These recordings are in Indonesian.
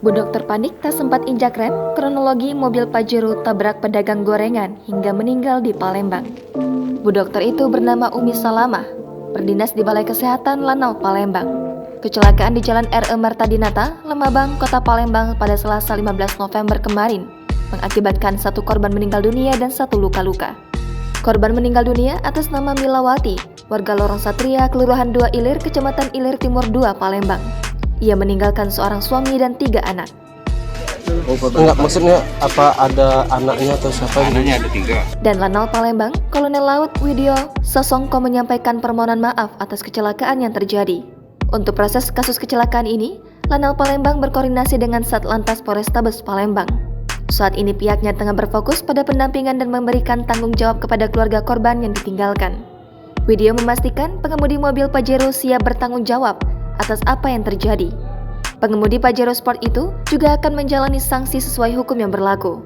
Bu dokter panik tak sempat injak rem, kronologi mobil Pajero tabrak pedagang gorengan hingga meninggal di Palembang. Bu dokter itu bernama Umi Salamah, berdinas di Balai Kesehatan Lanau, Palembang. Kecelakaan di Jalan R.E. Martadinata, Lemabang, Kota Palembang pada Selasa 15 November kemarin mengakibatkan satu korban meninggal dunia dan satu luka-luka. Korban meninggal dunia atas nama Milawati, warga Lorong Satria, Kelurahan 2 Ilir, Kecamatan Ilir Timur 2, Palembang. Ia meninggalkan seorang suami dan 3 anak. Enggak, maksudnya apa ada anaknya atau siapa? Anaknya ada 3. Dan Lanal Palembang, Kolonel Laut Widyo Sasongko menyampaikan permohonan maaf atas kecelakaan yang terjadi. Untuk proses kasus kecelakaan ini, Lanal Palembang berkoordinasi dengan Satlantas Polrestabes Palembang. Saat ini pihaknya tengah berfokus pada pendampingan dan memberikan tanggung jawab kepada keluarga korban yang ditinggalkan. Widyo memastikan pengemudi mobil Pajero siap bertanggung jawab atas apa yang terjadi. Pengemudi Pajero Sport itu juga akan menjalani sanksi sesuai hukum yang berlaku.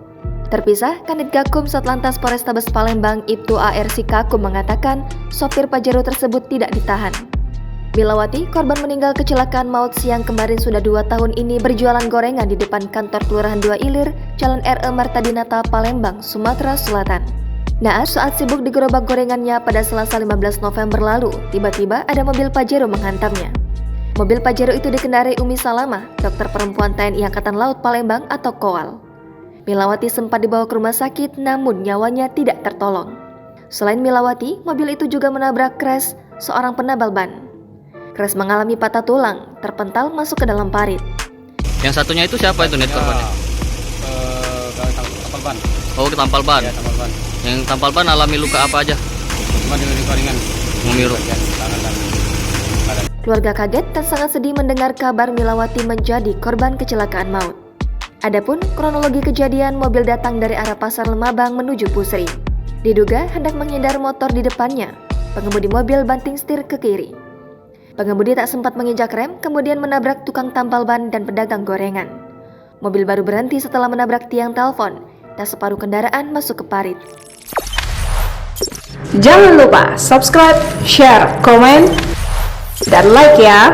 Terpisah, Kanit Gakum Satlantas Polrestabes Palembang Ibtu AR Sikakum mengatakan sopir Pajero tersebut tidak ditahan. Milawati, korban meninggal kecelakaan maut siang kemarin sudah 2 tahun ini berjualan gorengan di depan kantor Kelurahan 2 Ilir, Jalan R.E. Martadinata, Palembang, Sumatera Selatan. Naas saat sibuk digerobak gorengannya pada Selasa 15 November lalu, tiba-tiba ada mobil Pajero menghantamnya. Mobil Pajero itu dikendarai Umi Salamah, dokter perempuan TNI Angkatan Laut Palembang atau KOAL. Milawati sempat dibawa ke rumah sakit namun nyawanya tidak tertolong. Selain Milawati, mobil itu juga menabrak Kres, seorang penambal ban. Kres mengalami patah tulang, terpental masuk ke dalam parit. Yang satunya itu siapa itu net korbannya? Tampal ban. Oh, ketampal ban. Ya, tampal ban. Yang tampal ban alami luka apa aja? Cuma di ringan. Memiru. Keluarga kaget dan sangat sedih mendengar kabar Milawati menjadi korban kecelakaan maut. Adapun kronologi kejadian, mobil datang dari arah Pasar Lemabang menuju Pusri. Diduga hendak menghindar motor di depannya. Pengemudi mobil banting setir ke kiri. Pengemudi tak sempat menginjak rem, kemudian menabrak tukang tampal ban dan pedagang gorengan. Mobil baru berhenti setelah menabrak tiang telepon, dan separuh kendaraan masuk ke parit. Jangan lupa subscribe, share, komen, dan like ya!